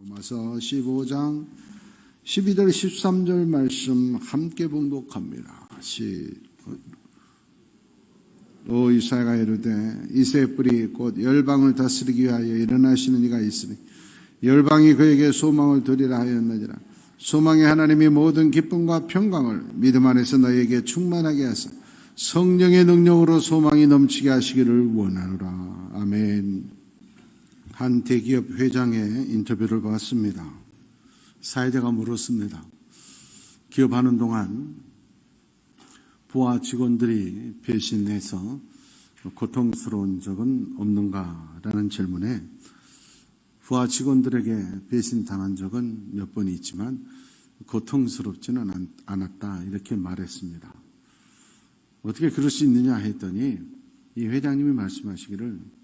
로마서 15장 12절 13절 말씀 함께 봉독합니다. 또 이사야가 이르되 이새의 뿌리 곧 열방을 다스리기 위하여 일어나시는 이가 있으니 열방이 그에게 소망을 두리라 하였느니라. 소망의 하나님이 모든 기쁨과 평강을 믿음 안에서 너희에게 충만하게 하사 성령의 능력으로 소망이 넘치게 하시기를 원하노라. 아멘. 한 대기업 회장의 인터뷰를 봤습니다. 사회자가 물었습니다. 기업하는 동안 부하 직원들이 배신해서 고통스러운 적은 없는가라는 질문에 부하 직원들에게 배신당한 적은 몇 번 있지만 고통스럽지는 않았다 이렇게 말했습니다. 어떻게 그럴 수 있느냐 했더니 이 회장님이 말씀하시기를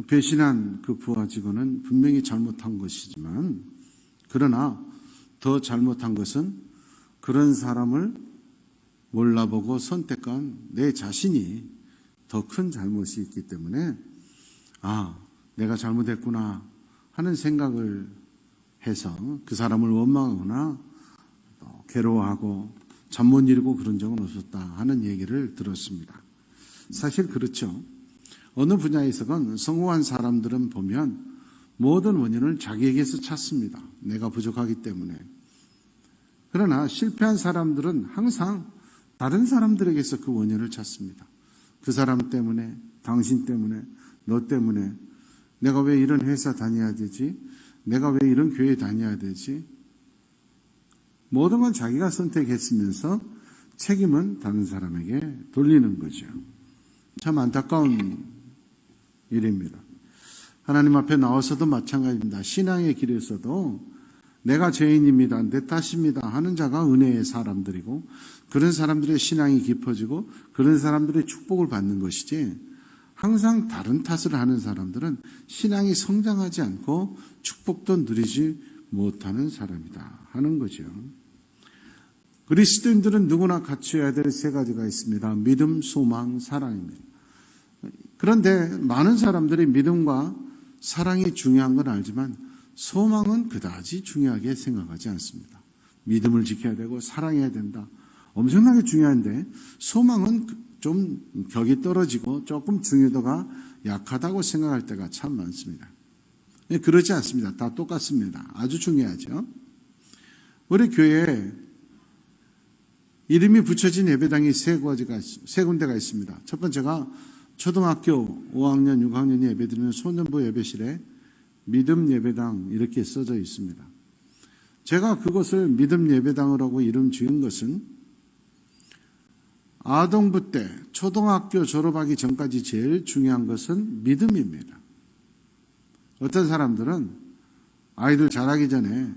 배신한 그 부하 직원은 분명히 잘못한 것이지만 그러나 더 잘못한 것은 그런 사람을 몰라보고 선택한 내 자신이 더 큰 잘못이 있기 때문에 내가 잘못했구나 하는 생각을 해서 그 사람을 원망하거나 괴로워하고 잠 못 이루고 그런 적은 없었다 하는 얘기를 들었습니다. 사실 그렇죠. 어느 분야에서건 성공한 사람들은 보면 모든 원인을 자기에게서 찾습니다. 내가 부족하기 때문에. 그러나 실패한 사람들은 항상 다른 사람들에게서 그 원인을 찾습니다. 그 사람 때문에, 당신 때문에, 너 때문에 내가 왜 이런 회사 다녀야 되지? 내가 왜 이런 교회 다녀야 되지? 모든 건 자기가 선택했으면서 책임은 다른 사람에게 돌리는 거죠. 참 안타까운 일입니다. 하나님 앞에 나와서도 마찬가지입니다. 신앙의 길에서도 내가 죄인입니다, 내 탓입니다 하는 자가 은혜의 사람들이고 그런 사람들의 신앙이 깊어지고 그런 사람들의 축복을 받는 것이지 항상 다른 탓을 하는 사람들은 신앙이 성장하지 않고 축복도 누리지 못하는 사람이다 하는 거죠. 그리스도인들은 누구나 갖춰야 될 세 가지가 있습니다. 믿음, 소망, 사랑입니다. 그런데 많은 사람들이 믿음과 사랑이 중요한 건 알지만 소망은 그다지 중요하게 생각하지 않습니다. 믿음을 지켜야 되고 사랑해야 된다. 엄청나게 중요한데 소망은 좀 격이 떨어지고 조금 중요도가 약하다고 생각할 때가 참 많습니다. 그러지 않습니다. 다 똑같습니다. 아주 중요하죠. 우리 교회에 이름이 붙여진 예배당이 세 군데가 있습니다. 첫 번째가 초등학교 5학년, 6학년이 예배드리는 소년부 예배실에 믿음 예배당 이렇게 써져 있습니다. 제가 그것을 믿음 예배당이라고 이름 지은 것은 아동부 때 초등학교 졸업하기 전까지 제일 중요한 것은 믿음입니다. 어떤 사람들은 아이들 자라기 전에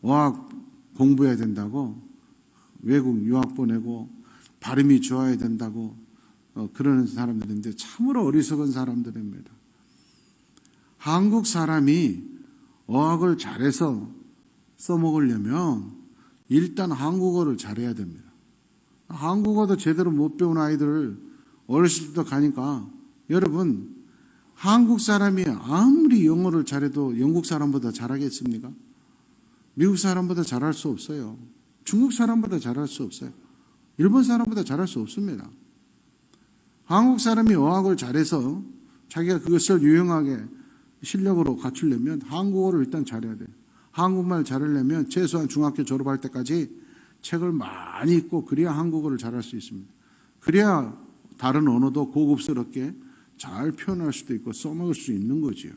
어학 공부해야 된다고 외국 유학 보내고 발음이 좋아야 된다고 그러는 사람들인데 참으로 어리석은 사람들입니다. 한국 사람이 어학을 잘해서 써먹으려면 일단 한국어를 잘해야 됩니다. 한국어도 제대로 못 배운 아이들을 어렸을 때부터 가니까 여러분 한국 사람이 아무리 영어를 잘해도 영국 사람보다 잘하겠습니까? 미국 사람보다 잘할 수 없어요. 중국 사람보다 잘할 수 없어요. 일본 사람보다 잘할 수 없습니다. 한국 사람이 어학을 잘해서 자기가 그것을 유용하게 실력으로 갖추려면 한국어를 일단 잘해야 돼요. 한국말 잘하려면 최소한 중학교 졸업할 때까지 책을 많이 읽고 그래야 한국어를 잘할 수 있습니다. 그래야 다른 언어도 고급스럽게 잘 표현할 수도 있고 써먹을 수 있는 거지요.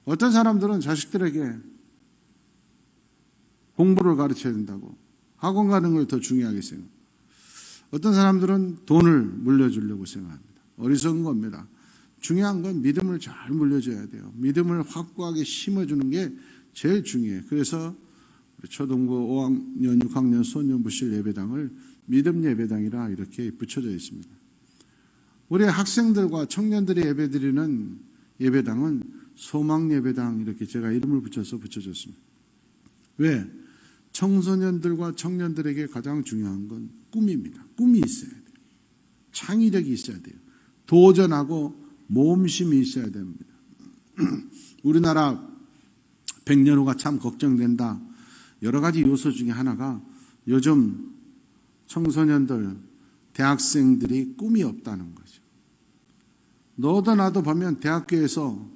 어떤 사람들은 자식들에게 공부를 가르쳐야 된다고 학원 가는 걸 더 중요하게 생각합니다. 어떤 사람들은 돈을 물려주려고 생각합니다. 어리석은 겁니다. 중요한 건 믿음을 잘 물려줘야 돼요. 믿음을 확고하게 심어주는 게 제일 중요해요. 그래서 초등부 5학년, 6학년 소년부실 예배당을 믿음 예배당이라 이렇게 붙여져 있습니다. 우리 학생들과 청년들이 예배드리는 예배당은 소망 예배당 이렇게 제가 이름을 붙여서 붙여줬습니다. 왜? 청소년들과 청년들에게 가장 중요한 건 꿈입니다. 꿈이 있어야 돼요. 창의력이 있어야 돼요. 도전하고 모험심이 있어야 됩니다. 우리나라 100년 후가 참 걱정된다. 여러 가지 요소 중에 하나가 요즘 청소년들, 대학생들이 꿈이 없다는 거죠. 너도 나도 보면 대학교에서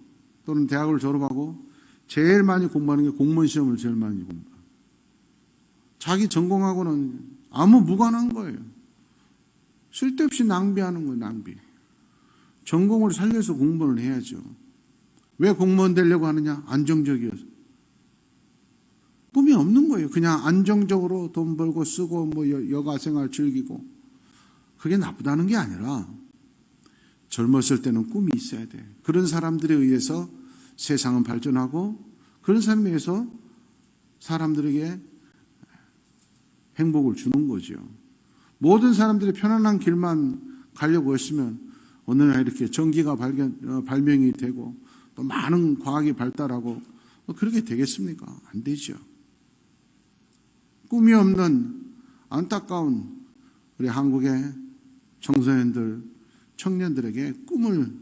또는 대학을 졸업하고 제일 많이 공부하는 게 공무원 시험을 제일 많이 공부해요. 자기 전공하고는 아무 무관한 거예요. 쓸데없이 낭비하는 거예요, 낭비. 전공을 살려서 공부를 해야죠. 왜 공무원 되려고 하느냐? 안정적이어서. 꿈이 없는 거예요. 그냥 안정적으로 돈 벌고 쓰고 뭐 여가 생활 즐기고. 그게 나쁘다는 게 아니라 젊었을 때는 꿈이 있어야 돼. 그런 사람들에 의해서 세상은 발전하고 그런 사람에 의해서 사람들에게 행복을 주는 거죠. 모든 사람들이 편안한 길만 가려고 했으면 어느 날 이렇게 전기가 발명이 되고 또 많은 과학이 발달하고 그렇게 되겠습니까? 안 되죠. 꿈이 없는 안타까운 우리 한국의 청소년들, 청년들에게 꿈을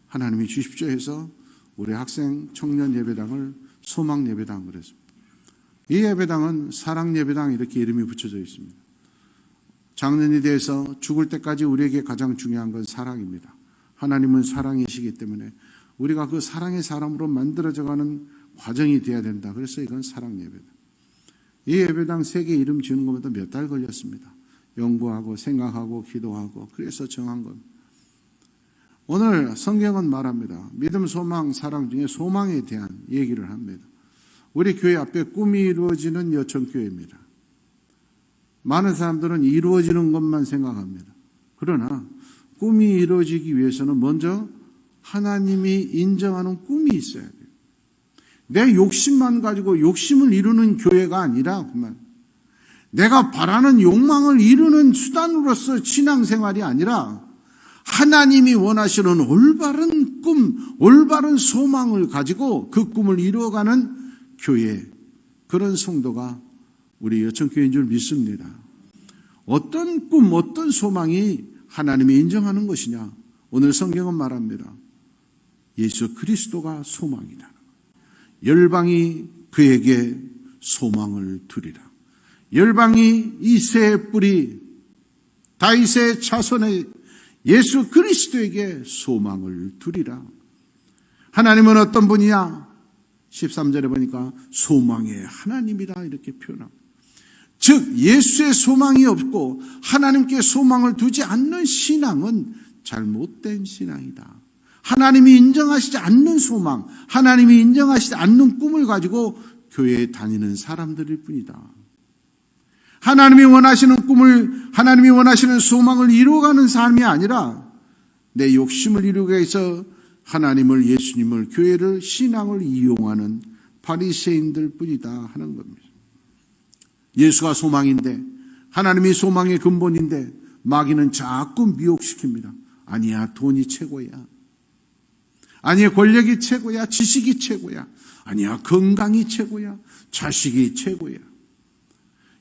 하나님이 주십시오 해서 우리 학생 청년 예배당을 소망 예배당으로 했습니다. 이 예배당은 사랑 예배당 이렇게 이름이 붙여져 있습니다. 장년이 돼서 죽을 때까지 우리에게 가장 중요한 건 사랑입니다. 하나님은 사랑이시기 때문에 우리가 그 사랑의 사람으로 만들어져가는 과정이 돼야 된다. 그래서 이건 사랑 예배당. 이 예배당 3개 이름 지은 것보다 몇 달 걸렸습니다. 연구하고 생각하고 기도하고 그래서 정한 겁니다. 오늘 성경은 말합니다. 믿음, 소망, 사랑 중에 소망에 대한 얘기를 합니다. 우리 교회 앞에 꿈이 이루어지는 여천교회입니다. 많은 사람들은 이루어지는 것만 생각합니다. 그러나 꿈이 이루어지기 위해서는 먼저 하나님이 인정하는 꿈이 있어야 돼요. 내 욕심만 가지고 욕심을 이루는 교회가 아니라 그만 내가 바라는 욕망을 이루는 수단으로서 신앙생활이 아니라 하나님이 원하시는 올바른 꿈, 올바른 소망을 가지고 그 꿈을 이루어가는 교회, 그런 성도가 우리 여천교회인 줄 믿습니다. 어떤 꿈, 어떤 소망이 하나님이 인정하는 것이냐? 오늘 성경은 말합니다. 예수 그리스도가 소망이다. 열방이 그에게 소망을 두리라. 열방이 이새의 뿌리, 다윗의 자손의 예수 그리스도에게 소망을 두리라. 하나님은 어떤 분이냐? 13절에 보니까 소망의 하나님이라 이렇게 표현합니다. 즉 예수의 소망이 없고 하나님께 소망을 두지 않는 신앙은 잘못된 신앙이다. 하나님이 인정하시지 않는 소망, 하나님이 인정하시지 않는 꿈을 가지고 교회에 다니는 사람들일 뿐이다. 하나님이 원하시는 꿈을, 하나님이 원하시는 소망을 이루어가는 삶이 아니라 내 욕심을 이루기 위해서 하나님을, 예수님을, 교회를, 신앙을 이용하는 바리새인들 뿐이다 하는 겁니다. 예수가 소망인데, 하나님이 소망의 근본인데 마귀는 자꾸 미혹시킵니다. 아니야, 돈이 최고야. 아니야, 권력이 최고야. 지식이 최고야. 아니야, 건강이 최고야. 자식이 최고야.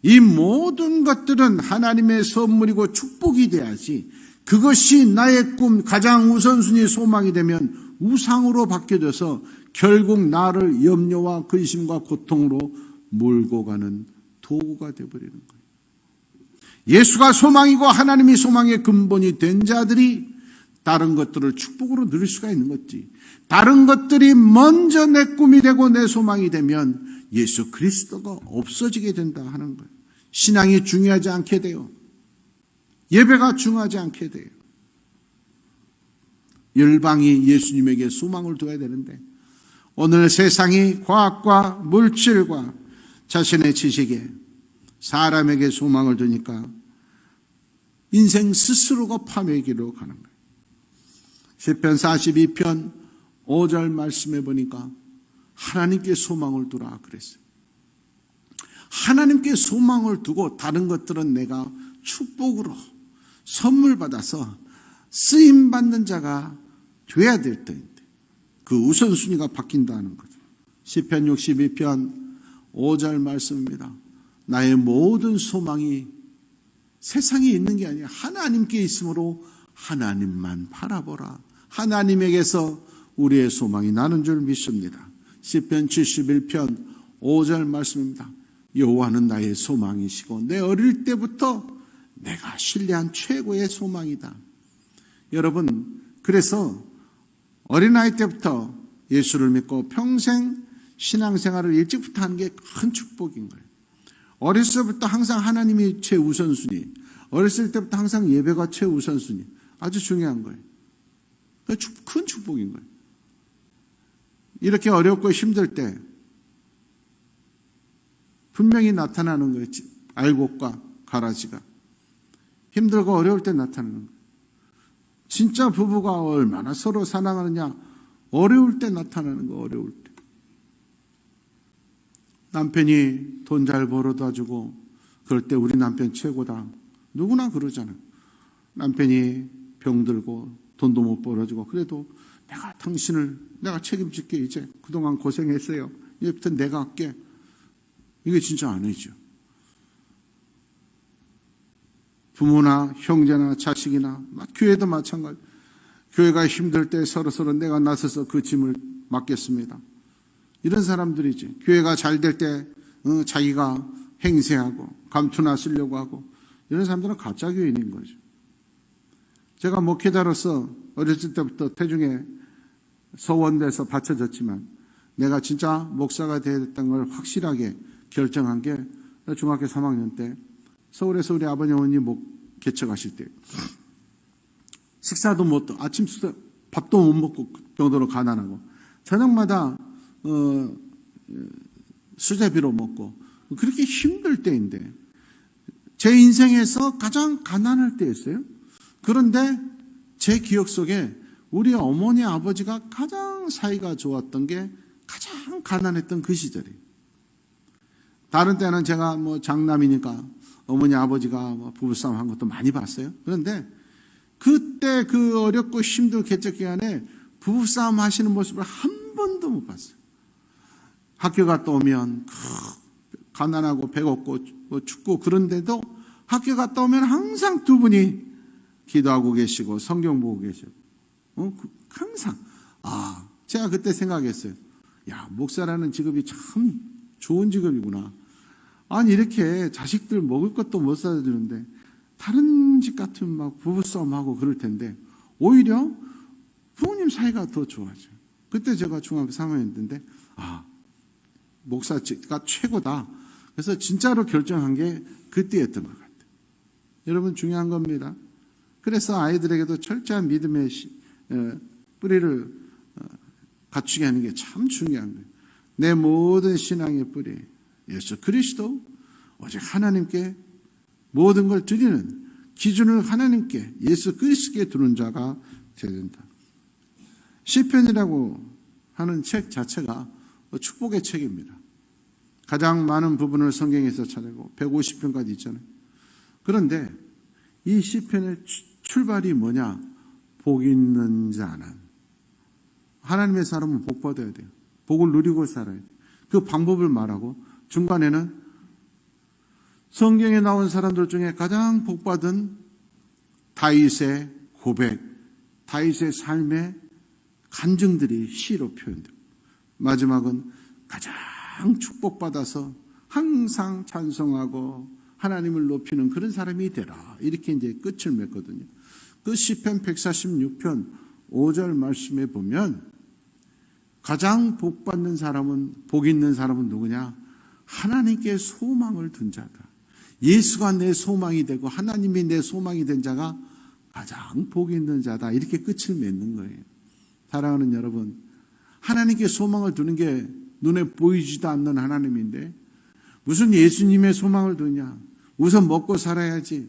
이 모든 것들은 하나님의 선물이고 축복이 돼야지, 그것이 나의 꿈, 가장 우선순위 소망이 되면 우상으로 바뀌어져서 결국 나를 염려와 근심과 고통으로 몰고 가는 도구가 되어버리는 거예요. 예수가 소망이고 하나님이 소망의 근본이 된 자들이 다른 것들을 축복으로 누릴 수가 있는 거지. 다른 것들이 먼저 내 꿈이 되고 내 소망이 되면 예수 그리스도가 없어지게 된다 하는 거예요. 신앙이 중요하지 않게 돼요. 예배가 중요하지 않게 돼요. 열방이 예수님에게 소망을 둬야 되는데 오늘 세상이 과학과 물질과 자신의 지식에 사람에게 소망을 두니까 인생 스스로가 파멸기로 가는 거예요. 시편 42편 5절 말씀해 보니까 하나님께 소망을 두라 그랬어요. 하나님께 소망을 두고 다른 것들은 내가 축복으로 선물 받아서 쓰임 받는 자가 돼야 될 때인데 그 우선순위가 바뀐다는 거죠. 시편 62편 5절 말씀입니다. 나의 모든 소망이 세상에 있는 게 아니라 하나님께 있으므로 하나님만 바라보라. 하나님에게서 우리의 소망이 나는 줄 믿습니다. 시편 71편 5절 말씀입니다. 여호와는 나의 소망이시고 내 어릴 때부터 내가 신뢰한 최고의 소망이다. 여러분, 그래서 어린아이 때부터 예수를 믿고 평생 신앙생활을 일찍부터 하는 게 큰 축복인 거예요. 어렸을 때부터 항상 하나님이 최우선순위, 어렸을 때부터 항상 예배가 최우선순위, 아주 중요한 거예요. 큰 축복인 거예요. 이렇게 어렵고 힘들 때 분명히 나타나는 거예요. 알곡과 가라지가 힘들고 어려울 때 나타나는 거예요. 진짜 부부가 얼마나 서로 사랑하느냐, 어려울 때 나타나는 거. 어려울 때 남편이 돈 잘 벌어다 주고 그럴 때 우리 남편 최고다. 누구나 그러잖아요. 남편이 병들고 돈도 못 벌어주고 그래도 내가 책임질게. 이제 그동안 고생했어요. 이제부터 내가 할게. 이게 진짜 아니죠. 부모나 형제나 자식이나 교회도 마찬가지. 교회가 힘들 때 서로 내가 나서서 그 짐을 맡겠습니다. 이런 사람들이지. 교회가 잘 될 때 자기가 행세하고 감투나 쓰려고 하고, 이런 사람들은 가짜 교인인 거죠. 제가 목회자로서 어렸을 때부터 태중에 서원돼서 바쳐졌지만 내가 진짜 목사가 되어야 됐다는 걸 확실하게 결정한 게 중학교 3학년 때 서울에서 우리 아버님 어머니 개척하실 때 식사도 못, 아침 식사 밥도 못 먹고 병들어 가난하고 저녁마다 수제비로 먹고 그렇게 힘들 때인데 제 인생에서 가장 가난할 때였어요. 그런데 제 기억 속에 우리 어머니 아버지가 가장 사이가 좋았던 게 가장 가난했던 그 시절이에요. 다른 때는 제가 장남이니까 어머니 아버지가 부부싸움 한 것도 많이 봤어요. 그런데 그때 그 어렵고 힘든 개척 기간에 부부싸움 하시는 모습을 한 번도 못 봤어요. 학교 갔다 오면 가난하고 배고프고 춥고 그런데도 학교 갔다 오면 항상 두 분이 기도하고 계시고 성경 보고 계시고 항상. 제가 그때 생각했어요. 목사라는 직업이 참 좋은 직업이구나. 아니 이렇게 자식들 먹을 것도 못 사다 주는데 다른 집 같으면 부부싸움하고 그럴 텐데 오히려 부모님 사이가 더 좋아져요. 그때 제가 중학교 3학년인데 목사가 최고다. 그래서 진짜로 결정한 게 그때였던 것 같아요. 여러분, 중요한 겁니다. 그래서 아이들에게도 철저한 믿음의 뿌리를 갖추게 하는 게 참 중요한 거예요. 내 모든 신앙의 뿌리 예수 그리스도, 오직 하나님께 모든 걸 드리는 기준을 하나님께 예수 그리스도께 두는 자가 되어야 된다. 시편이라고 하는 책 자체가 축복의 책입니다. 가장 많은 부분을 성경에서 찾아내고 150편까지 있잖아요. 그런데 이 시편의 출발이 뭐냐? 복 있는 자는, 하나님의 사람은 복 받아야 돼요. 복을 누리고 살아야 돼요. 그 방법을 말하고 중간에는 성경에 나온 사람들 중에 가장 복받은 다윗의 고백, 다윗의 삶의 간증들이 시로 표현돼요. 마지막은 가장 축복받아서 항상 찬송하고 하나님을 높이는 그런 사람이 되라. 이렇게 이제 끝을 맺거든요. 그 시편 146편 5절 말씀에 보면 가장 복받는 사람은, 복 있는 사람은 누구냐? 하나님께 소망을 둔 자다. 예수가 내 소망이 되고 하나님이 내 소망이 된 자가 가장 복 있는 자다. 이렇게 끝을 맺는 거예요. 사랑하는 여러분, 하나님께 소망을 두는 게 눈에 보이지도 않는 하나님인데 무슨 예수님의 소망을 두냐? 우선 먹고 살아야지.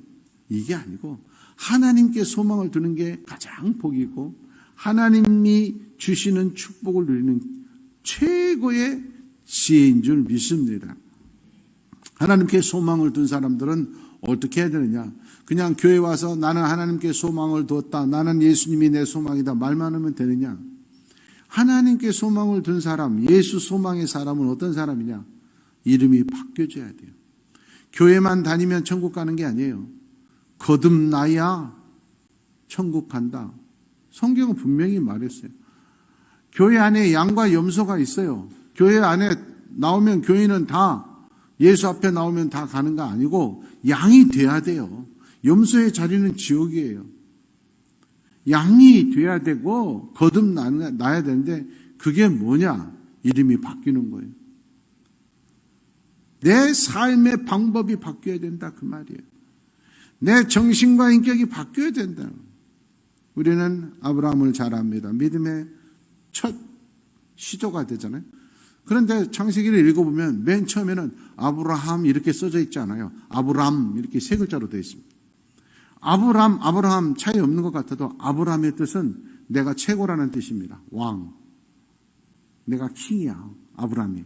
이게 아니고 하나님께 소망을 두는 게 가장 복이고 하나님이 주시는 축복을 누리는 최고의 지혜인 줄 믿습니다. 하나님께 소망을 둔 사람들은 어떻게 해야 되느냐? 그냥 교회 와서 나는 하나님께 소망을 두었다, 나는 예수님이 내 소망이다 말만 하면 되느냐? 하나님께 소망을 둔 사람, 예수 소망의 사람은 어떤 사람이냐? 이름이 바뀌어져야 돼요. 교회만 다니면 천국 가는 게 아니에요. 거듭나야 천국 간다. 성경은 분명히 말했어요. 교회 안에 양과 염소가 있어요. 교회 안에 나오면 교인은 다 예수 앞에 나오면 다 가는 거 아니고 양이 돼야 돼요. 염소의 자리는 지옥이에요. 양이 돼야 되고 거듭나야 되는데 그게 뭐냐? 이름이 바뀌는 거예요. 내 삶의 방법이 바뀌어야 된다 그 말이에요. 내 정신과 인격이 바뀌어야 된다. 우리는 아브라함을 잘 압니다. 믿음의 첫 시조가 되잖아요. 그런데 창세기를 읽어보면 맨 처음에는 아브라함 이렇게 써져 있지 않아요. 아브람 이렇게 세 글자로 되어 있습니다. 아브라함 차이 없는 것 같아도 아브라함의 뜻은 내가 최고라는 뜻입니다. 왕. 내가 킹이야. 아브라함이.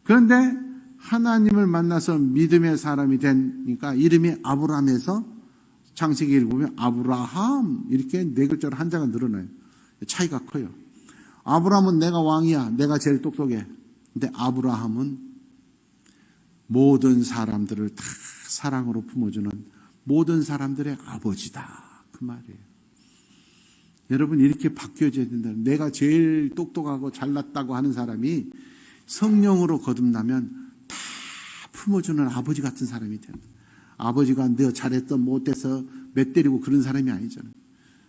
그런데 하나님을 만나서 믿음의 사람이 되니까 이름이 아브라함에서 창세기를 보면 아브라함 이렇게 네 글자로 한자가 늘어나요. 차이가 커요. 아브라함은 내가 왕이야. 내가 제일 똑똑해. 근데 아브라함은 모든 사람들을 다 사랑으로 품어주는 모든 사람들의 아버지다. 그 말이에요. 여러분 이렇게 바뀌어져야 된다. 내가 제일 똑똑하고 잘났다고 하는 사람이 성령으로 거듭나면 다 품어주는 아버지 같은 사람이 됩니다. 아버지가 너 잘했던 못해서 몇 때리고 그런 사람이 아니잖아요.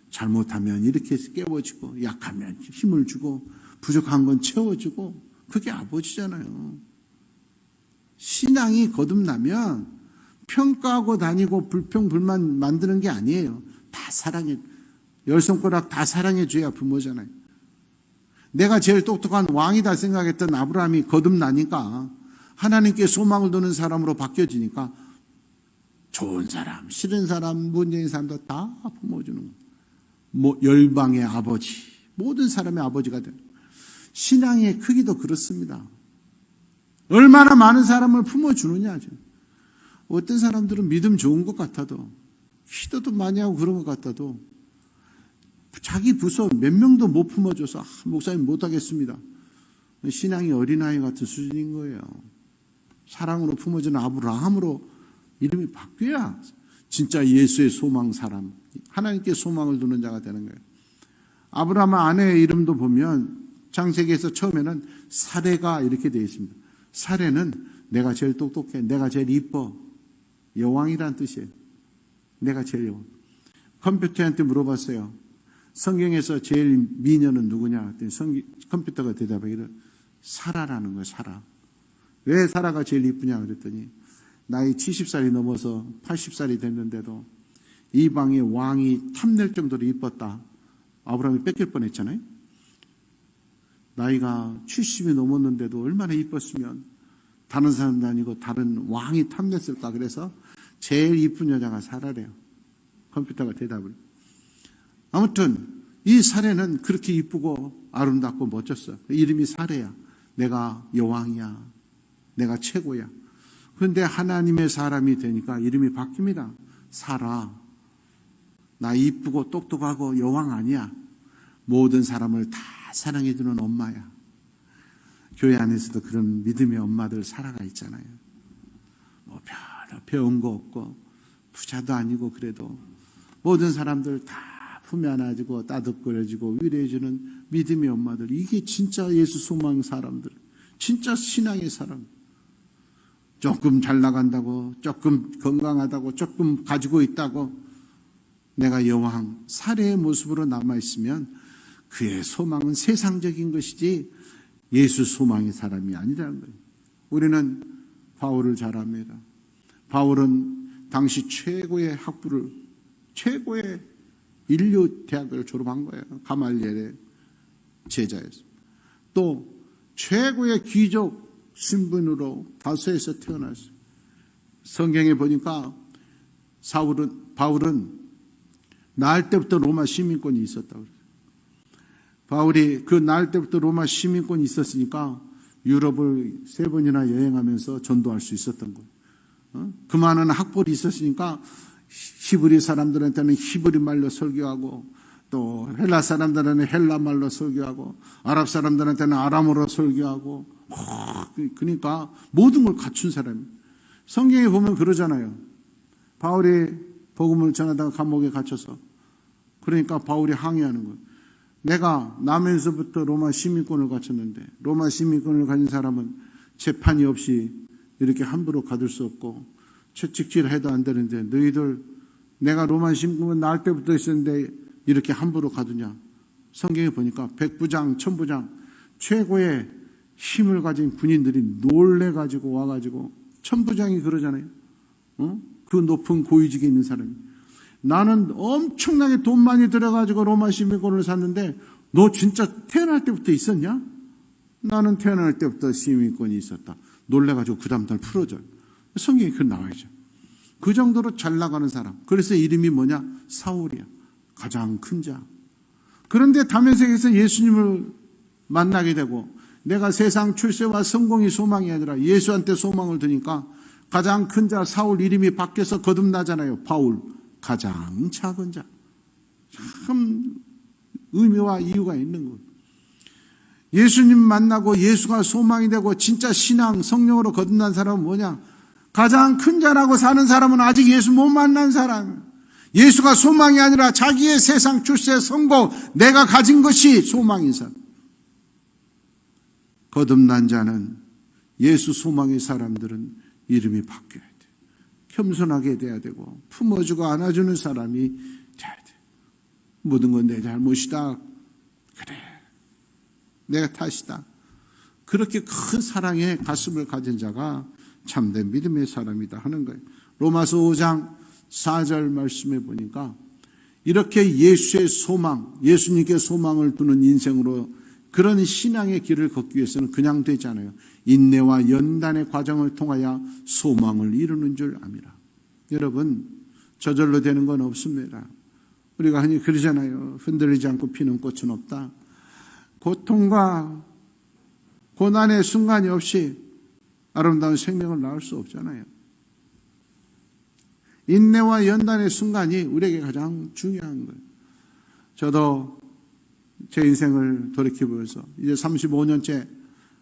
잘못하면 이렇게 깨워주고 약하면 힘을 주고 부족한 건 채워주고 그게 아버지잖아요. 신앙이 거듭나면 평가하고 다니고 불평불만 만드는 게 아니에요. 다 사랑해. 열 손가락 다 사랑해줘야 부모잖아요. 내가 제일 똑똑한 왕이다 생각했던 아브라함이 거듭나니까 하나님께 소망을 두는 사람으로 바뀌어지니까 좋은 사람, 싫은 사람, 문제인 사람도 다 품어주는 거예요. 열방의 아버지, 모든 사람의 아버지가 되는 거예요. 신앙의 크기도 그렇습니다. 얼마나 많은 사람을 품어주느냐. 어떤 사람들은 믿음 좋은 것 같아도 기도도 많이 하고 그런 것 같아도 자기 부서 몇 명도 못 품어줘서 목사님 못하겠습니다. 신앙이 어린아이 같은 수준인 거예요. 사랑으로 품어주는 아브라함으로 이름이 바뀌어야 진짜 예수의 소망 사람, 하나님께 소망을 두는 자가 되는 거예요. 아브라함 아내의 이름도 보면 창세기에서 처음에는 사레가 이렇게 되어 있습니다. 사레는 내가 제일 똑똑해, 내가 제일 이뻐, 여왕이란 뜻이에요. 내가 제일 여왕. 컴퓨터한테 물어봤어요. 성경에서 제일 미녀는 누구냐? 컴퓨터가 대답하기를 사라라는 거예요. 사라. 왜 사라가 제일 이쁘냐 그랬더니 나이 70살이 넘어서 80살이 됐는데도 이방의 왕이 탐낼 정도로 이뻤다. 아브라함이 뺏길 뻔했잖아요. 나이가 70이 넘었는데도 얼마나 이뻤으면 다른 사람도 아니고 다른 왕이 탐냈을까. 그래서 제일 이쁜 여자가 사라래요. 컴퓨터가 대답을. 아무튼 이 사례는 그렇게 이쁘고 아름답고 멋졌어. 이름이 사례야. 내가 여왕이야. 내가 최고야. 그런데 하나님의 사람이 되니까 이름이 바뀝니다. 사라. 나 이쁘고 똑똑하고 여왕 아니야. 모든 사람을 다 사랑해주는 엄마야. 교회 안에서도 그런 믿음의 엄마들 사라가 있잖아요. 뭐 별로 배운 거 없고 부자도 아니고 그래도 모든 사람들 다 품에 안아주고 따뜻거려주고 위로해주는 믿음의 엄마들. 이게 진짜 예수 소망 사람들. 진짜 신앙의 사람. 조금 잘 나간다고, 조금 건강하다고, 조금 가지고 있다고 내가 여왕, 사례의 모습으로 남아있으면 그의 소망은 세상적인 것이지 예수 소망의 사람이 아니라는 거예요. 우리는 바울을 잘 압니다. 바울은 당시 최고의 학부를, 최고의 인류 대학을 졸업한 거예요. 가말리엘의 제자였어요. 또 최고의 귀족 신분으로 다소에서 태어났어요. 성경에 보니까 바울은 낳을 때부터 로마 시민권이 있었다고 그래요. 바울이 그 낳을 때부터 로마 시민권이 있었으니까 유럽을 3번이나 여행하면서 전도할 수 있었던 거예요. 그 많은 학벌이 있었으니까 히브리 사람들한테는 히브리 말로 설교하고 또 헬라 사람들한테는 헬라 말로 설교하고 아랍 사람들한테는 아람어로 설교하고 그러니까 모든 걸 갖춘 사람이에요. 성경에 보면 그러잖아요. 바울이 복음을 전하다가 감옥에 갇혀서 그러니까 바울이 항의하는 거예요. 내가 나면서부터 로마 시민권을 갖췄는데 로마 시민권을 가진 사람은 재판이 없이 이렇게 함부로 가둘 수 없고 채찍질 해도 안 되는데 너희들 내가 로마 시민권 나올 때부터 있었는데 이렇게 함부로 가두냐. 성경에 보니까 백부장, 천부장 최고의 힘을 가진 군인들이 놀래가지고 와가지고 천부장이 그러잖아요. 그 높은 고위직에 있는 사람이 나는 엄청나게 돈 많이 들여가지고 로마 시민권을 샀는데 너 진짜 태어날 때부터 있었냐? 나는 태어날 때부터 시민권이 있었다. 놀래가지고 그 다음 날 풀어줘요. 성경에 그 나와야죠. 그 정도로 잘 나가는 사람. 그래서 이름이 뭐냐? 사울이야. 가장 큰 자. 그런데 다메섹에서 예수님을 만나게 되고 내가 세상 출세와 성공이 소망이 아니라 예수한테 소망을 두니까 가장 큰 자 사울 이름이 바뀌어서 거듭나잖아요. 바울. 가장 작은 자. 참 의미와 이유가 있는 거예요. 예수님 만나고 예수가 소망이 되고 진짜 신앙 성령으로 거듭난 사람은 뭐냐? 가장 큰 자라고 사는 사람은 아직 예수 못 만난 사람. 예수가 소망이 아니라 자기의 세상 출세 성공 내가 가진 것이 소망인 사람. 거듭난 자는 예수 소망의 사람들은 이름이 바뀌어야 돼. 겸손하게 돼야 되고 품어주고 안아주는 사람이 돼야 돼. 모든 건 내 잘못이다. 그래. 내가 탓이다. 그렇게 큰 사랑의 가슴을 가진 자가 참된 믿음의 사람이다 하는 거예요. 로마서 5장 4절 말씀에 보니까 이렇게 예수의 소망, 예수님께 소망을 두는 인생으로 그런 신앙의 길을 걷기 위해서는 그냥 되지 않아요. 인내와 연단의 과정을 통하여 소망을 이루는 줄 압니다. 여러분, 저절로 되는 건 없습니다. 우리가 흔히 그러잖아요. 흔들리지 않고 피는 꽃은 없다. 고통과 고난의 순간이 없이 아름다운 생명을 낳을 수 없잖아요. 인내와 연단의 순간이 우리에게 가장 중요한 거예요. 저도 제 인생을 돌이켜보면서 이제 35년째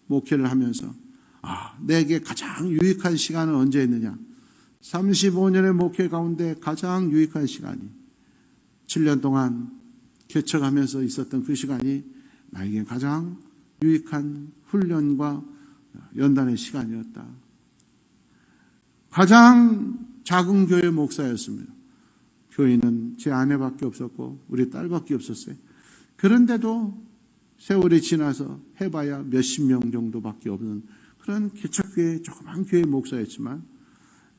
목회를 하면서 내게 가장 유익한 시간은 언제였느냐. 35년의 목회 가운데 가장 유익한 시간이 7년 동안 개척하면서 있었던 그 시간이 나에게 가장 유익한 훈련과 연단의 시간이었다. 가장 작은 교회 목사였습니다. 교인은 제 아내밖에 없었고 우리 딸밖에 없었어요. 그런데도 세월이 지나서 해봐야 몇십 명 정도밖에 없는 그런 개척교회 조그만 교회 목사였지만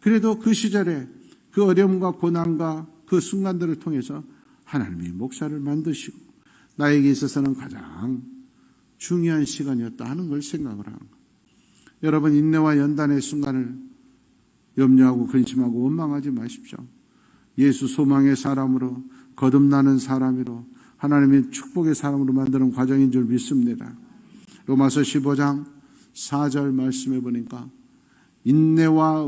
그래도 그 시절에 그 어려움과 고난과 그 순간들을 통해서 하나님이 목사를 만드시고 나에게 있어서는 가장 중요한 시간이었다 하는 걸 생각을 하는 거예요. 여러분, 인내와 연단의 순간을 염려하고 근심하고 원망하지 마십시오. 예수 소망의 사람으로 거듭나는 사람으로 하나님의 축복의 사람으로 만드는 과정인 줄 믿습니다. 로마서 15장 4절 말씀해 보니까 인내와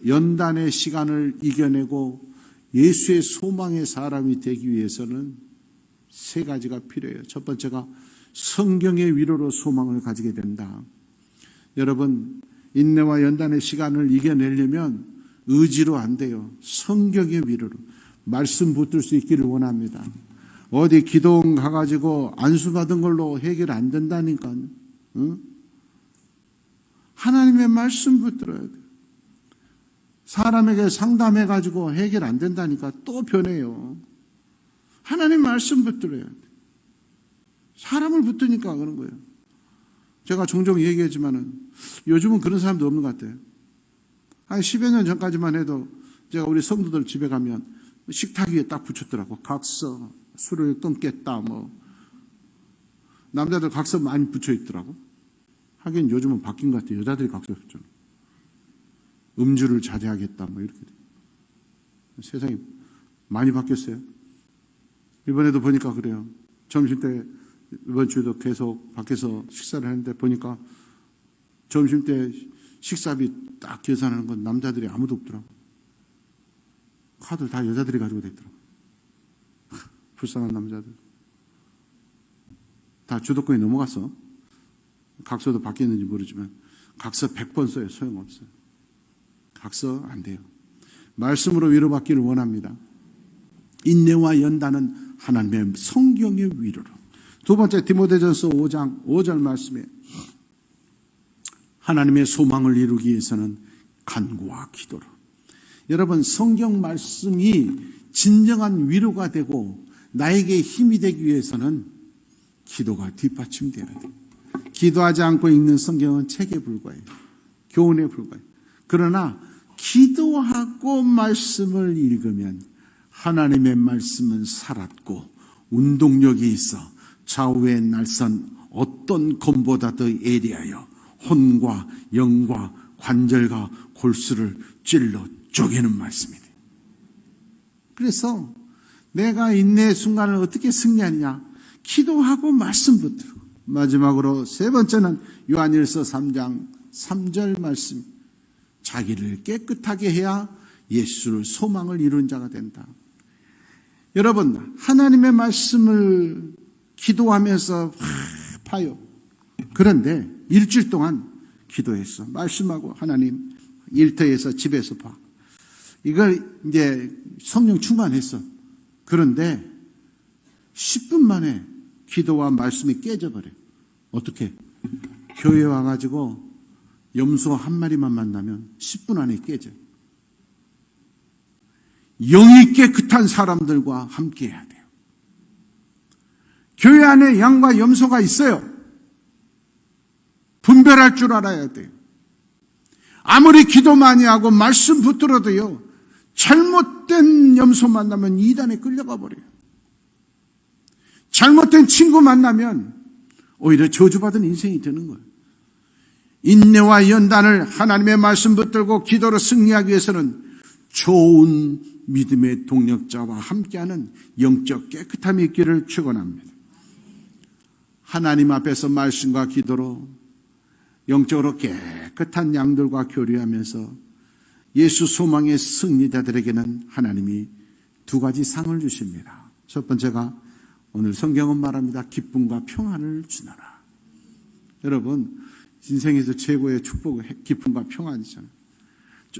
연단의 시간을 이겨내고 예수의 소망의 사람이 되기 위해서는 세 가지가 필요해요. 첫 번째가 성경의 위로로 소망을 가지게 된다. 여러분, 인내와 연단의 시간을 이겨내려면 의지로 안 돼요. 성경의 위로로 말씀 붙들 수 있기를 원합니다. 어디 기도원 가가지고 안수 받은 걸로 해결 안 된다니까. 응? 하나님의 말씀 붙들어야 돼. 사람에게 상담해가지고 해결 안 된다니까 또 변해요. 하나님 말씀 붙들어야 돼. 사람을 붙드니까 그런 거예요. 제가 종종 얘기하지만은 요즘은 그런 사람도 없는 것 같아요. 한 10여 년 전까지만 해도 제가 우리 성도들 집에 가면 식탁 위에 딱 붙였더라고. 각서, 술을 끊겠다, 남자들 각서 많이 붙여 있더라고. 하긴 요즘은 바뀐 것 같아요. 여자들이 각서 붙잖아. 음주를 자제하겠다, 이렇게. 세상이 많이 바뀌었어요. 이번에도 보니까 그래요. 점심 때, 이번 주에도 계속 밖에서 식사를 하는데 보니까 점심 때 식사비 딱 계산하는 건 남자들이 아무도 없더라고. 카드 다 여자들이 가지고 있더라고. 불쌍한 남자들. 다 주도권이 넘어갔어. 각서도 바뀌었는지 모르지만 각서 100번 써요. 소용없어요. 각서 안 돼요. 말씀으로 위로받기를 원합니다. 인내와 연단은 하나님의 성경의 위로로 두 번째 디모데전서 5장 5절 말씀에 하나님의 소망을 이루기 위해서는 간구와 기도로. 여러분, 성경 말씀이 진정한 위로가 되고 나에게 힘이 되기 위해서는 기도가 뒷받침되어야 돼요. 기도하지 않고 읽는 성경은 책에 불과해요. 교훈에 불과해요. 그러나 기도하고 말씀을 읽으면 하나님의 말씀은 살았고 운동력이 있어 좌우의 날선 어떤 검보다 더 예리하여 혼과 영과 관절과 골수를 찔러 쪼개는 말씀이 돼요. 그래서 내가 인내의 순간을 어떻게 승리하느냐? 기도하고 말씀 붙들고. 마지막으로 세 번째는 요한일서 3장 3절 말씀. 자기를 깨끗하게 해야 예수를 소망을 이룬 자가 된다. 여러분, 하나님의 말씀을 기도하면서 봐요. 그런데 일주일 동안 기도했어. 말씀하고 하나님 일터에서 집에서 봐. 이걸 이제 성령 충만했어. 그런데 10분 만에 기도와 말씀이 깨져버려요. 어떻게? 교회 와가지고 염소 한 마리만 만나면 10분 안에 깨져요. 영이 깨끗한 사람들과 함께 해야 돼요. 교회 안에 양과 염소가 있어요. 분별할 줄 알아야 돼요. 아무리 기도 많이 하고 말씀 붙들어도요, 잘못된 염소 만나면 이단에 끌려가 버려요. 잘못된 친구 만나면 오히려 저주받은 인생이 되는 거예요. 인내와 연단을 하나님의 말씀 붙들고 기도로 승리하기 위해서는 좋은 믿음의 동력자와 함께하는 영적 깨끗함이 있기를 축원합니다. 하나님 앞에서 말씀과 기도로 영적으로 깨끗한 양들과 교류하면서 예수 소망의 승리자들에게는 하나님이 두 가지 상을 주십니다. 첫 번째가 오늘 성경은 말합니다. 기쁨과 평안을 주노라. 여러분, 인생에서 최고의 축복은 기쁨과 평안이잖아요.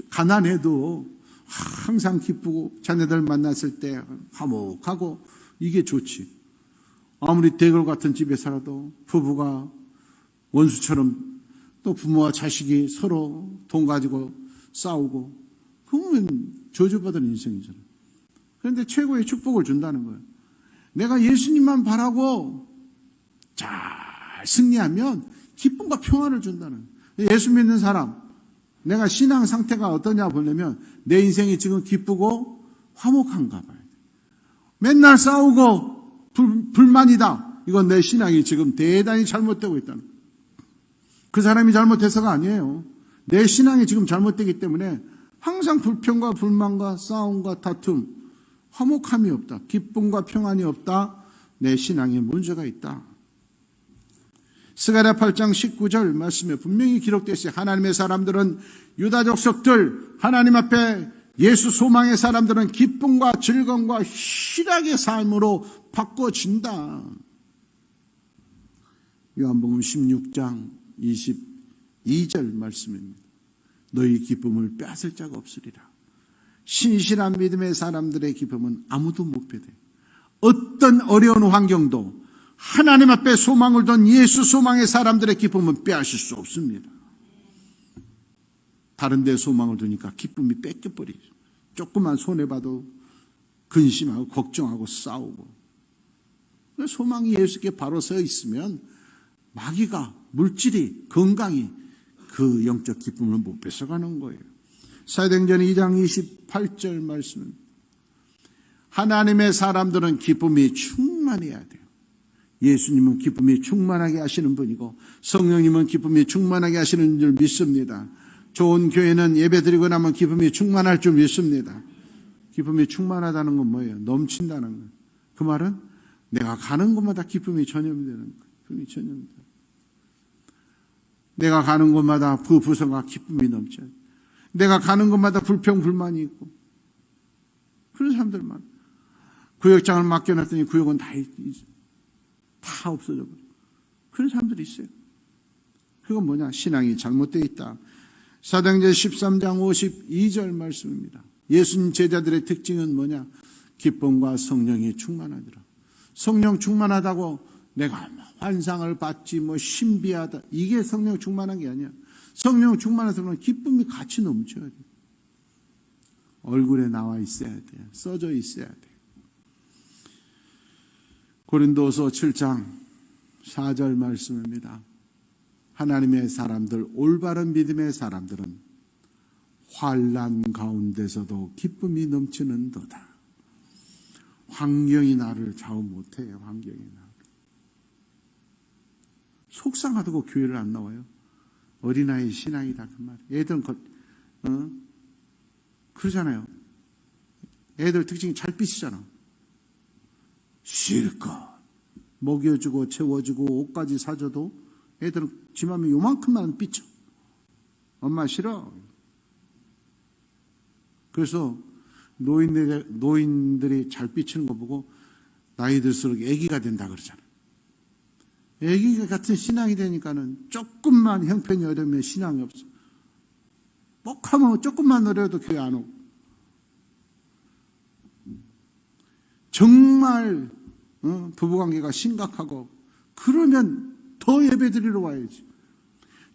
가난해도 항상 기쁘고 자녀들 만났을 때 화목하고 이게 좋지. 아무리 대궐 같은 집에 살아도 부부가 원수처럼 또 부모와 자식이 서로 돈 가지고 싸우고 그러면 저주받은 인생이잖아요. 그런데 최고의 축복을 준다는 거예요. 내가 예수님만 바라고 잘 승리하면 기쁨과 평안을 준다는 거예요. 예수 믿는 사람, 내가 신앙 상태가 어떠냐 보려면 내 인생이 지금 기쁘고 화목한가 봐요. 맨날 싸우고 불만이다. 이건 내 신앙이 지금 대단히 잘못되고 있다는 거예요. 그 사람이 잘못해서가 아니에요. 내 신앙이 지금 잘못되기 때문에 항상 불평과 불만과 싸움과 다툼, 화목함이 없다. 기쁨과 평안이 없다. 내 신앙에 문제가 있다. 스가랴 8장 19절 말씀에 분명히 기록되어 있어요. 하나님의 사람들은 유다 족속들, 하나님 앞에 예수 소망의 사람들은 기쁨과 즐거움과 희락의 삶으로 바꿔진다. 요한복음 16장 22절 말씀입니다. 너희 기쁨을 빼앗을 자가 없으리라. 신실한 믿음의 사람들의 기쁨은 아무도 못 빼대요. 어떤 어려운 환경도 하나님 앞에 소망을 둔 예수 소망의 사람들의 기쁨은 빼앗을 수 없습니다. 다른 데 소망을 두니까 기쁨이 뺏겨버리죠. 조금만 손해봐도 근심하고 걱정하고 싸우고. 소망이 예수께 바로 서 있으면 마귀가, 물질이, 건강이 그 영적 기쁨을 못 뺏어가는 거예요. 사도행전 2장 28절 말씀은 하나님의 사람들은 기쁨이 충만해야 돼요. 예수님은 기쁨이 충만하게 하시는 분이고 성령님은 기쁨이 충만하게 하시는 줄 믿습니다. 좋은 교회는 예배드리고 나면 기쁨이 충만할 줄 믿습니다. 기쁨이 충만하다는 건 뭐예요? 넘친다는 거예요. 그 말은 내가 가는 곳마다 기쁨이 전염되는 거예요. 기쁨이 전염돼요. 내가 가는 곳마다 부부성과 기쁨이 넘쳐요. 내가 가는 곳마다 불평, 불만이 있고. 그런 사람들만. 구역장을 맡겨놨더니 구역은 다 없어져 버려요. 그런 사람들이 있어요. 그건 뭐냐? 신앙이 잘못되어 있다. 사도행전 13장 52절 말씀입니다. 예수님 제자들의 특징은 뭐냐? 기쁨과 성령이 충만하더라. 성령 충만하다고 내가 환상을 받지 신비하다. 이게 성령 충만한 게 아니야. 성령 충만해서는 기쁨이 같이 넘쳐야 돼. 얼굴에 나와 있어야 돼. 써져 있어야 돼. 고린도서 7장 4절 말씀입니다. 하나님의 사람들, 올바른 믿음의 사람들은 환난 가운데서도 기쁨이 넘치는도다. 환경이 나를 좌우 못해요. 환경이 나를. 속상하다고 교회를 안 나와요. 어린아이 신앙이다 그 말이에요. 애들은 그러잖아요. 애들 특징이 잘 삐치잖아. 실컷 먹여주고 채워주고 옷까지 사줘도 애들은 지 맘에 요만큼만 삐쳐. 엄마 싫어. 그래서 노인들이 잘 삐치는 거 보고 나이 들수록 애기가 된다 그러잖아. 애기 같은 신앙이 되니까는 조금만 형편이 어려우면 신앙이 없어. 뻑하면 조금만 어려도 교회 안 오고. 정말 부부관계가 심각하고 그러면 더 예배드리러 와야지.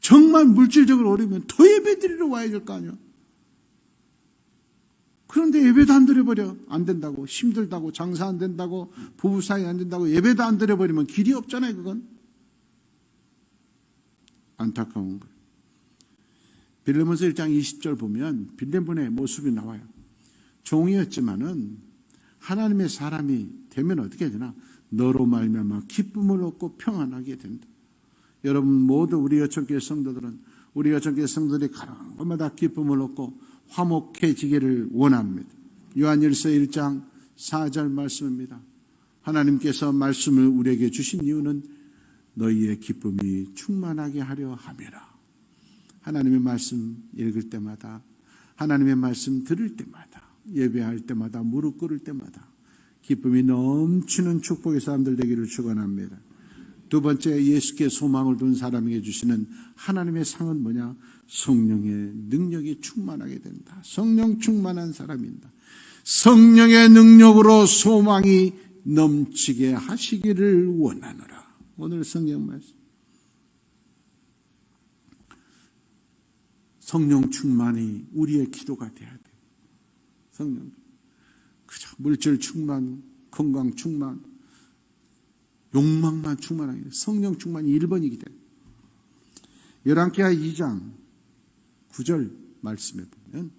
정말 물질적으로 어려우면 더 예배드리러 와야 될 거 아니야. 그런데 예배도 안 드려버려. 안 된다고. 힘들다고. 장사 안 된다고. 부부 사이 안 된다고. 예배도 안 드려버리면 길이 없잖아요. 그건. 안타까운 거예요. 빌레몬서 1장 20절 보면 빌레몬의 모습이 나와요. 종이었지만은 하나님의 사람이 되면 어떻게 되나? 너로 말미암아 기쁨을 얻고 평안하게 된다. 여러분 모두 우리 여천교회 성도들은 우리 여천교회 성도들이 가는 곳마다 기쁨을 얻고 화목해지기를 원합니다. 요한일서 1장 4절 말씀입니다. 하나님께서 말씀을 우리에게 주신 이유는 너희의 기쁨이 충만하게 하려 함이라. 하나님의 말씀 읽을 때마다, 하나님의 말씀 들을 때마다, 예배할 때마다, 무릎 꿇을 때마다 기쁨이 넘치는 축복의 사람들 되기를 축원합니다. 두 번째, 예수께 소망을 둔 사람에게 주시는 하나님의 상은 뭐냐? 성령의 능력이 충만하게 된다. 성령 충만한 사람입니다. 성령의 능력으로 소망이 넘치게 하시기를 원하노라. 오늘 성령 말씀. 성령 충만이 우리의 기도가 돼야 돼. 성령. 그저 물질 충만, 건강 충만, 욕망만 충만하게 돼. 성령 충만이 1번이기 때문에. 열왕기하 2장 9절 말씀에 보면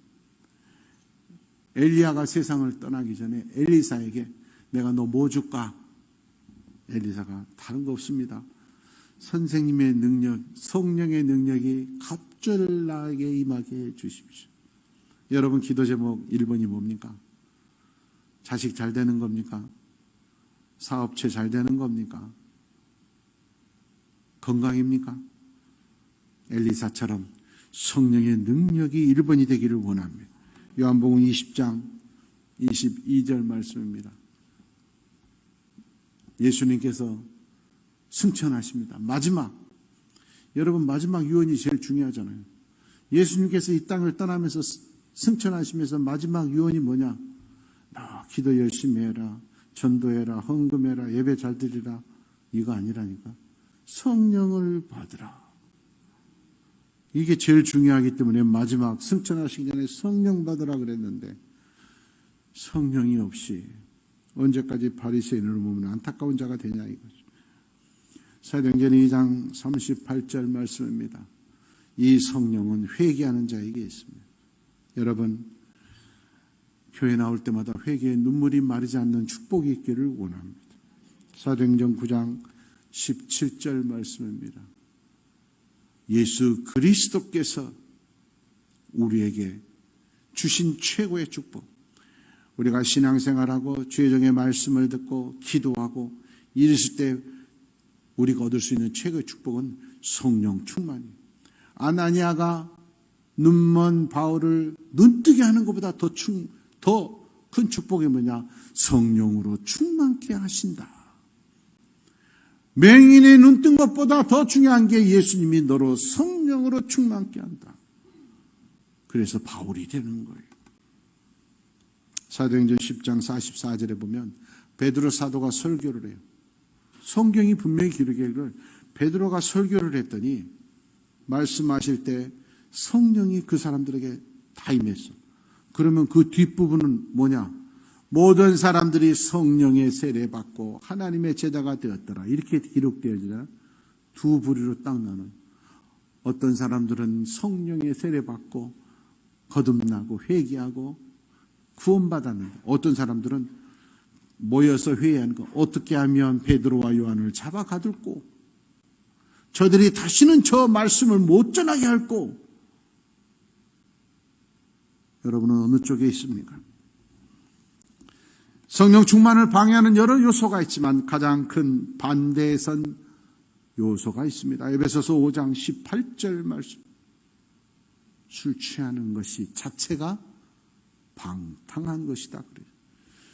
엘리야가 세상을 떠나기 전에 엘리사에게 내가 너 뭐 줄까? 엘리사가 다른 거 없습니다. 선생님의 능력, 성령의 능력이 갑절나게 임하게 해 주십시오. 여러분 기도 제목 1번이 뭡니까? 자식 잘 되는 겁니까? 사업체 잘 되는 겁니까? 건강입니까? 엘리사처럼 성령의 능력이 1번이 되기를 원합니다. 요한복음 20장 22절 말씀입니다. 예수님께서 승천하십니다. 여러분 마지막 유언이 제일 중요하잖아요. 예수님께서 이 땅을 떠나면서 승천하시면서 마지막 유언이 뭐냐? 너 기도 열심히 해라. 전도해라. 헌금해라. 예배 잘 드리라. 이거 아니라니까. 성령을 받으라. 이게 제일 중요하기 때문에 마지막 승천하시기 전에 성령 받으라 그랬는데 성령이 없이 언제까지 바리새인으로 보면 안타까운 자가 되냐 이거죠. 사도행전 2장 38절 말씀입니다. 이 성령은 회개하는 자에게 있습니다. 여러분 교회 나올 때마다 회개의 눈물이 마르지 않는 축복이 있기를 원합니다. 사도행전 9장 17절 말씀입니다. 예수 그리스도께서 우리에게 주신 최고의 축복, 우리가 신앙생활하고 주의정의 말씀을 듣고 기도하고 이랬을 때 우리가 얻을 수 있는 최고의 축복은 성령 충만이에요. 아나니아가 눈먼 바울을 눈뜨게 하는 것보다 더 큰 축복이 뭐냐? 성령으로 충만케 하신다. 맹인의 눈뜬 것보다 더 중요한 게 예수님이 너로 성령으로 충만케 한다. 그래서 바울이 되는 거예요. 사도행전 10장 44절에 보면 베드로 사도가 설교를 해요. 성경이 분명히 기록하기를 베드로가 설교를 했더니 말씀하실 때 성령이 그 사람들에게 다 임했어. 그러면 그 뒷부분은 뭐냐? 모든 사람들이 성령의 세례받고 하나님의 제자가 되었더라. 이렇게 기록되어지잖아. 두 부류로 딱 나눠. 어떤 사람들은 성령의 세례받고 거듭나고 회개하고 구원받았는데, 어떤 사람들은 모여서 회의하는 거, 어떻게 하면 베드로와 요한을 잡아 가둘고 저들이 다시는 저 말씀을 못 전하게 할고. 여러분은 어느 쪽에 있습니까? 성령 충만을 방해하는 여러 요소가 있지만 가장 큰 반대선 요소가 있습니다. 에베소서 5장 18절 말씀. 술 취하는 것이 자체가 방탕한 것이다. 그래요.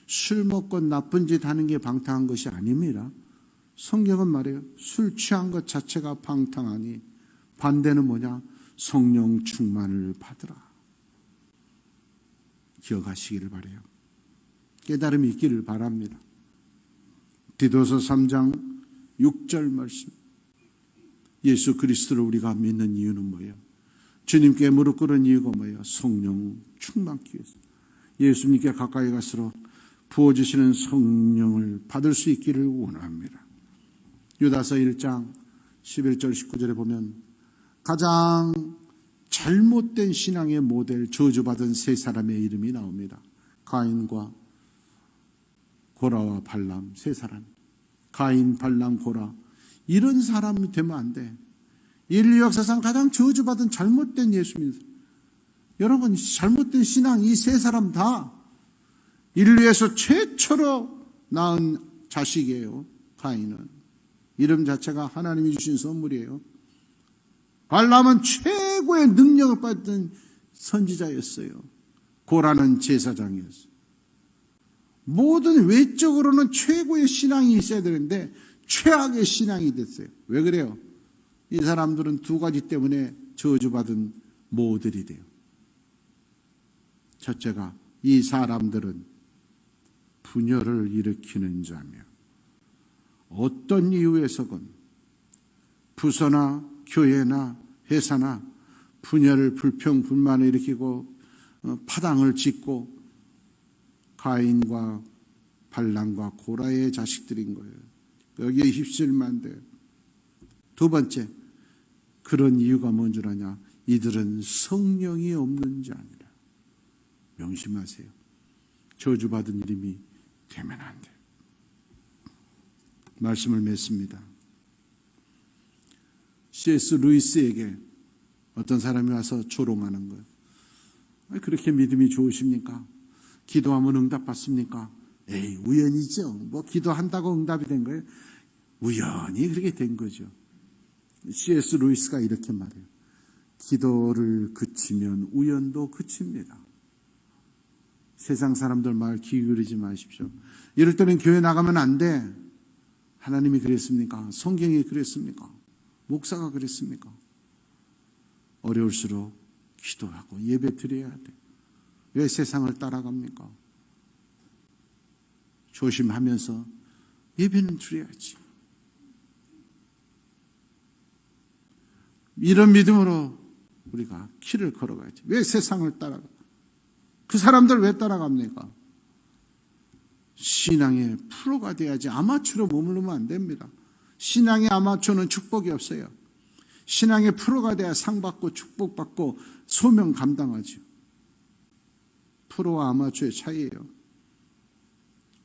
술 먹고 나쁜 짓 하는 게 방탕한 것이 아닙니다. 성경은 말해요. 술 취한 것 자체가 방탕하니 반대는 뭐냐? 성령 충만을 받으라. 기억하시기를 바라요. 깨달음이 있기를 바랍니다. 디도서 3장 6절 말씀. 예수 그리스도를 우리가 믿는 이유는 뭐예요? 주님께 무릎 꿇은 이유가 뭐예요? 성령 충만기 위해서. 예수님께 가까이 갈수록 부어주시는 성령을 받을 수 있기를 원합니다. 유다서 1장 11절 19절에 보면 가장 잘못된 신앙의 모델, 저주받은 세 사람의 이름이 나옵니다. 가인과 고라와 발람, 세 사람. 가인, 발람, 고라. 이런 사람이 되면 안 돼. 인류 역사상 가장 저주받은 잘못된 예수입니다. 여러분, 잘못된 신앙, 이 세 사람 다 인류에서 최초로 낳은 자식이에요. 가인은. 이름 자체가 하나님이 주신 선물이에요. 발람은 최고의 능력을 받은 선지자였어요. 고라는 제사장이었어요. 모든 외적으로는 최고의 신앙이 있어야 되는데 최악의 신앙이 됐어요. 왜 그래요? 이 사람들은 두 가지 때문에 저주받은 모델이 돼요. 첫째가 이 사람들은 분열을 일으키는 자며 어떤 이유에서건 부서나 교회나 회사나 분열을 불평 불만을 일으키고 파당을 짓고 가인과 발람과 고라의 자식들인 거예요. 여기에 휩쓸면 안 돼요. 두 번째, 그런 이유가 뭔 줄 아냐? 이들은 성령이 없는 자니라. 명심하세요. 저주받은 이름이 되면 안 돼요. 말씀을 맺습니다. C.S. 루이스에게 어떤 사람이 와서 조롱하는 거예요. 그렇게 믿음이 좋으십니까? 기도하면 응답받습니까? 에이, 우연이죠. 뭐 기도한다고 응답이 된 거예요? 우연히 그렇게 된 거죠. C.S. 루이스가 이렇게 말해요. 기도를 그치면 우연도 그칩니다. 세상 사람들 말 귀 기울이지 마십시오. 이럴 때는 교회 나가면 안 돼. 하나님이 그랬습니까? 성경이 그랬습니까? 목사가 그랬습니까? 어려울수록 기도하고 예배 드려야 돼. 왜 세상을 따라갑니까? 조심하면서 예배는 드려야지. 이런 믿음으로 우리가 길을 걸어가야지. 왜 세상을 따라가? 그 사람들 왜 따라갑니까? 신앙의 프로가 돼야지 아마추어로 머무르면 안 됩니다. 신앙의 아마추어는 축복이 없어요. 신앙의 프로가 돼야 상 받고 축복받고 소명 감당하죠. 프로와 아마추어의 차이예요.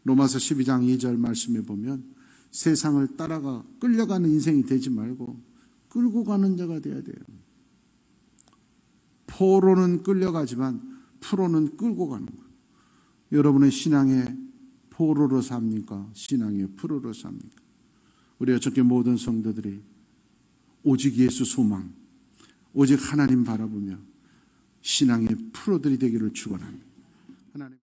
로마서 12장 2절 말씀에 보면 세상을 따라가 끌려가는 인생이 되지 말고 끌고 가는 자가 돼야 돼요. 포로는 끌려가지만 프로는 끌고 가는 거예요. 여러분의 신앙의 포로로 삽니까? 신앙의 프로로 삽니까? 우리 어떻게 모든 성도들이 오직 예수 소망, 오직 하나님 바라보며 신앙의 프로들이 되기를 축원합니다. 하나님.